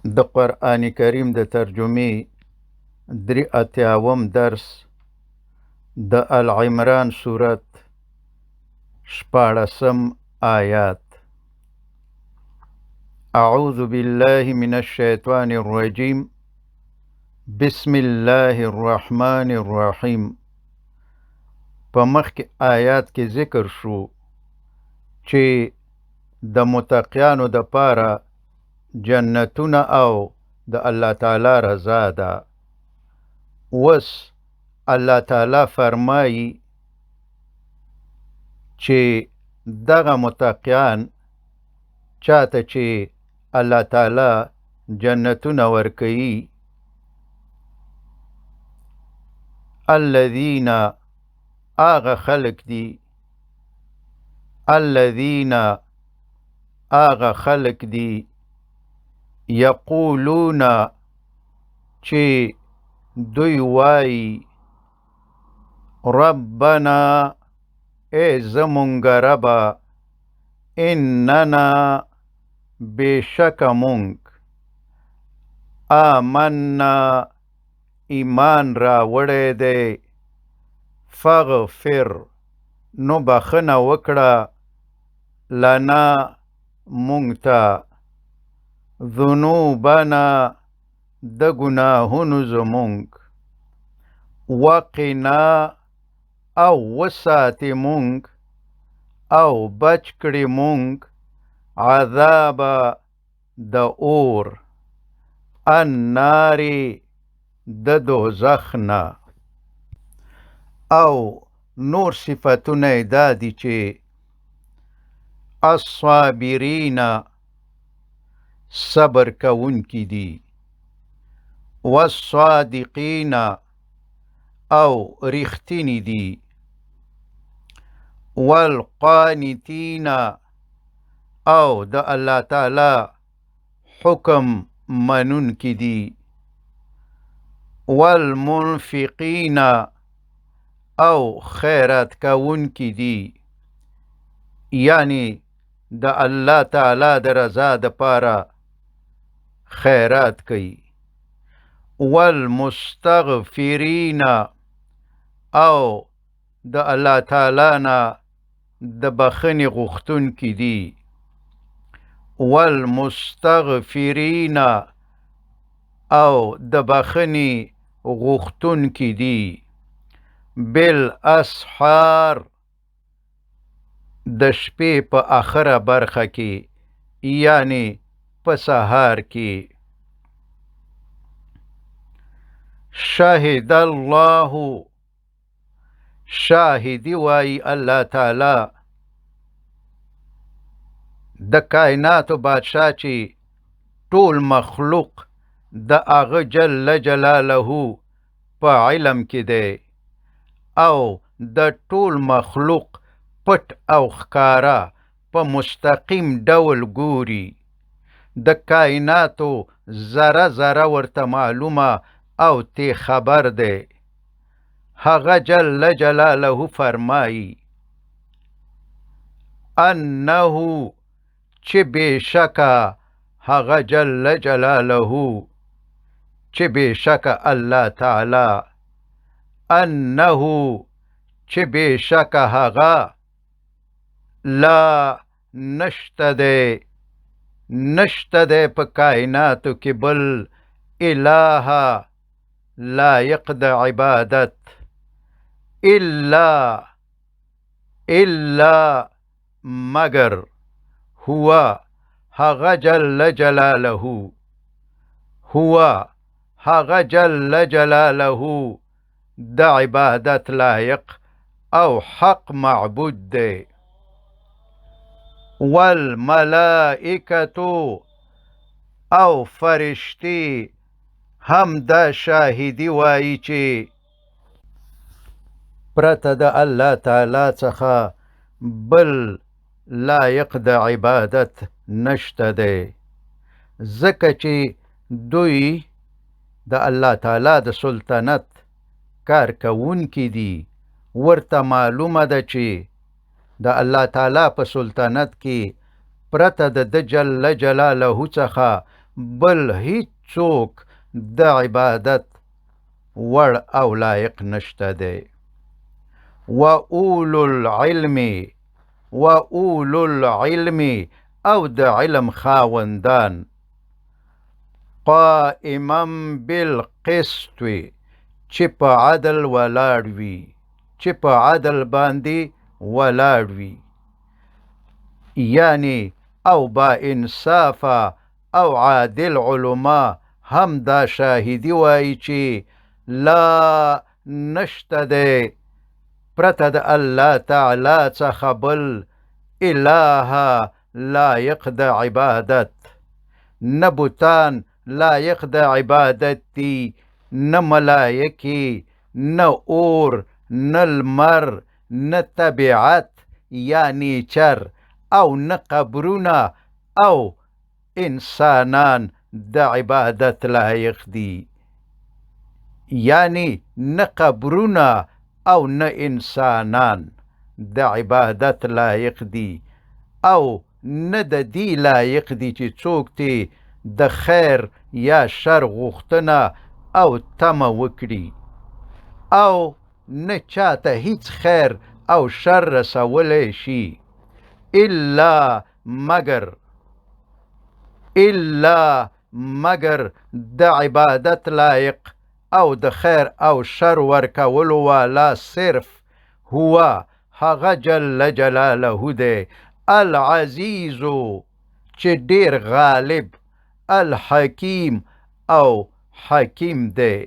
د قرآن کریم د ترجمې درې اتیاوم درس د العمران سورت شپاړسم آیات. اعوذ بالله من الشیطان الرجیم بسم الله الرحمن الرحیم. په مخکې آیات کې ذکر شو چې د متقیانو د پاره جنتونه او د الله تعالی رضا ده. وس الله تعالی فرمایي چې دغه متقیان چاته چې الله تعالی جنتونه ورکوي، الذین آغا خلق دی، الذین آغا خلق دی، یقولون چې دوی وای ربنا ای زمونږ ربا، اننا بشک مونږ آمنا ایمان راوړی دی، فغفر نو بخنه وکړه، لنا مونږ ته، ذنوبنا د ګناهونو زمونږ، وقنا او وساتې مونږ او بچ کړې مونږ عذاب د اور، النار د دوزخ نه. او نور صفتونه یې دا دي چې الصابرین صبر کوونکي دي، والصادقین او رښتیني دي، والقانتین او د الله تعالی حکم منونکي دي، والمنفقین او خیرات کوونکي دي، یعنی د الله تعالی د رضا د پاره خیرات کوي، والمستغفرین او د الله تعالی نه د بخښنې غوښتونکي دي، والمستغفرین او د بخښنې غوښتونکي دي، بالاسحار د شپې په آخره برخه کې، یعنی په سهار کې. شهد الله شاهدی وای الله تعالی د کائناتو بادشاه چې ټول مخلوق د هغه جل جلاله په علم کې دی، او د ټول مخلوق پټ او ښکارا په مستقیم ډول ګوري، د کائناتو ذره ذره ورته معلومه او تی خبر دی. هغه جل جلاله فرمایي انه چې بېشکه هغه جل جلاله چې بېشکه الله تعالی، انه چې بېشکه هغه لا نشته دی په کائناتو کې بل اله لایق د عبادت، الا مگر هو هغه جل جلاله، هو هغه جل جلاله د عبادت لایق او حق معبود دی. والملائکتو او فرشتي هم دا شاهدی وایي چې پرته د الله تعالی څخه بل لایق د عبادت نشته دی، ځکه چې دوی د الله تعالی د سلطنت کار کوونکي دي. ورته معلومه ده چې د الله تعالی په سلطنت کې پرته د جل جلاله څخه بل هیڅوک د عبادت وړ او لایق نشته دی. و اولو العلم او د علم خاوندان قائما بالقسط چې په عدل ولاړ وي، چې په عدل باندې ولاړ وي، یعنی او با انصافه او عادل علما هم دا شاهدی وایي چې لا نشته دی پرته د الله تعالی څخه بل اله لایق د عبادت، نه بوتان لایق د عبادت دي، نه ملائکې، نه اور، نه لمر، نه طبیعت یا نیچر، او نه قبرونه او انسانان د عبادت لایق دي. یعنی نه قبرونه او نه انسانان د عبادت لایق دي، او نه د دې لایق دي چې څوک تی د خیر یا شر غوښتنه او تمه وکړي، او نه چاته هیڅ خیر او شر رسولی شي مگر د عبادت لایق او د خیر او شر ورکولو والا صرف هو هغه جل جلاله دی، العزیزو چې ډیر غالب، الحکیم او حکیم دی.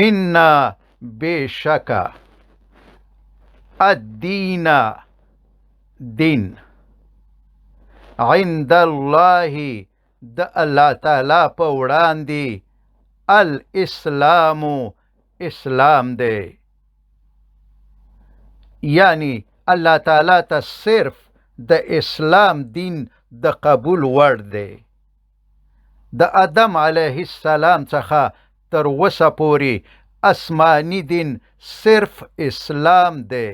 ان بشکه الدین دین عند الله د الله تعالی په وړاندې الاسلام اسلام دی. یعنی الله تعالی ته صرف د اسلام دین د قبول وړ دی. د آدم علیه السلام څخه تر اوسه پورې آسماني دین صرف اسلام دی.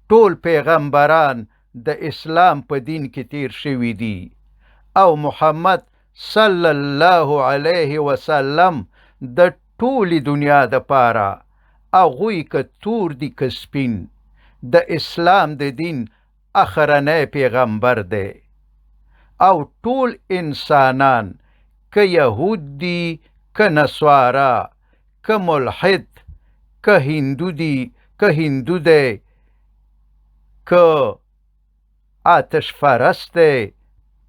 ټول پیغمبران د اسلام په دین کې تیر شوي دي، او محمد صلی الله علیه وسلم د ټولې دنیا د پاره، هغوی که تور دي که سپین، د اسلام د دین اخرنی پیغمبر دی. او ټول انسانان که یهود دي که نصوارا، که ملحد، که هندو دی که آتش فرست دی،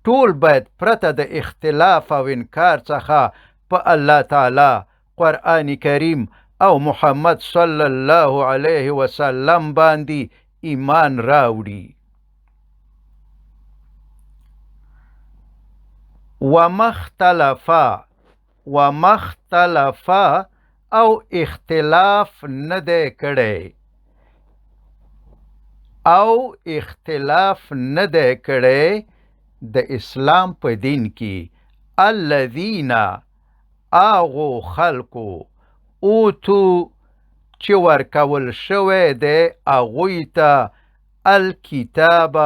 ټول باید پرته د اختلاف او انکار څخه په الله تعالی، قرآن کریم او محمد صلی الله علیه وسلم باندې ایمان راوړي. ومختلفه او اختلاف نه دی کړی، د اسلام په دین کې الذین آغو خلقو اوتو چې ورکول شوی دی هغوی ته الکتاب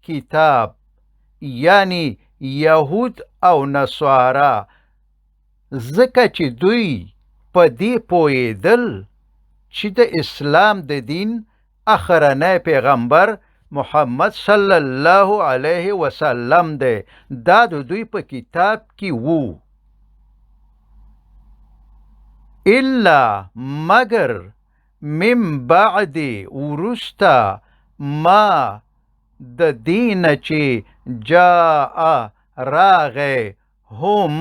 کتاب، یعنی یهود او نصارا، ځکه چې دوی په دې پوهېدل چې د اسلام د دین اخرنی پیغمبر محمد صلی الله علیه وسلم دی. دا د دوی په کتاب کې وو. الا مگر من بعد وروسته ما د دین چې جاء راغی هم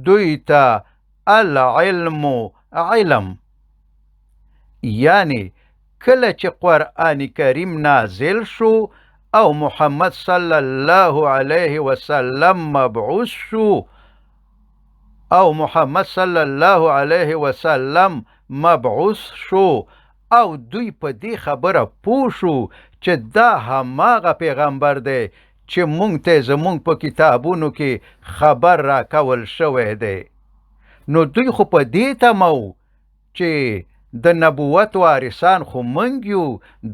دوی ته العلم علم، یعنی کله چې قرآن کریم نازل شو او محمد صلی الله علیه وسلم مبعوث شو، او محمد صلی الله علیه وسلم مبعوث شو، او دوی په دې خبره پوه شو چې دا هماغه پیغمبر دی چې مونږ ته زمونږ په کتابونو کې خبر را کول شوی دی. نو دوی خو په دې تمه و چې د نبوت وارثان خو منګ یو،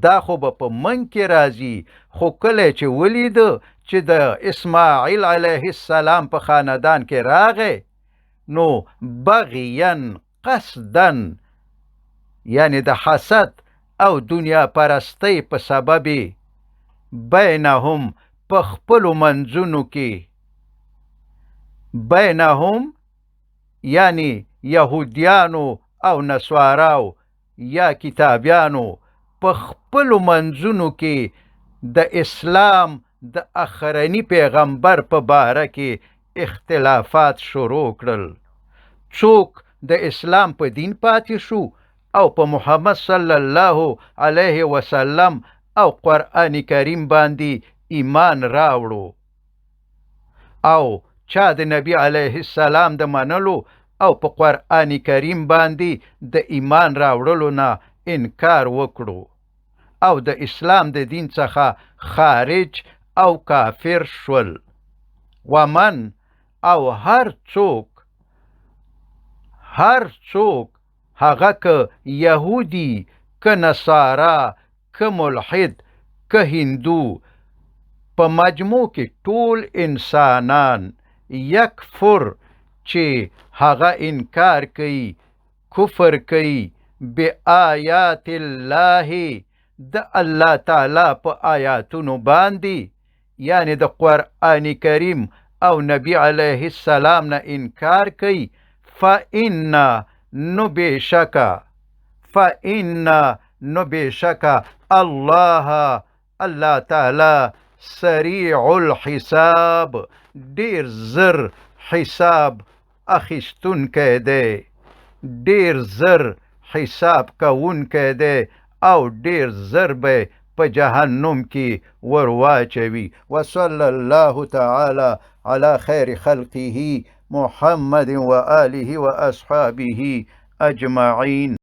دا خو به په منګ کې راځي. خو کله چې ولید چې د اسماعیل علیه السلام په خاندان کې راغی نو بغیاً قصداً یعنی د حسد او دنیا پرستی په سبب بینهم په خپلو منځونو کې بینهم یعنی یهودیانو او نصاراو یا کتابیانو په خپلو منځونو کې د اسلام د اخرني پیغمبر په باره کې اختلافات شروع کړل. څوک د اسلام په دین پاتې شو او په محمد صلی الله علیه وسلم او قرآن کریم باندې ایمان راوړو او چا د نبی علیه السلام د منلو او په قرآن کریم باندې د ایمان راوړلو نه انکار وکړو او د اسلام د دین څخه خارج او کافر شول. ومن او هر څوک هغه که یهودی که نصارا که ملحد که هندو په مجموع کې ټول انسانان یکفر چې هغه انکار کوي کفر کوي بآیات الله د الله تعالی په آیاتونو باندې یعنی د قرآن کریم او نبی علیه السلام نه انکار کوي فإن نو بشکا الله تعالی سریع الحساب ډیر زر حساب اخیستونکی دی ډیر زر حساب کوونکی دی او ډیر زر به په جهنم کې ورواچوي. وصلی الله تعالی علی خیر خلقه محمد و آله و اصحابه اجمعین.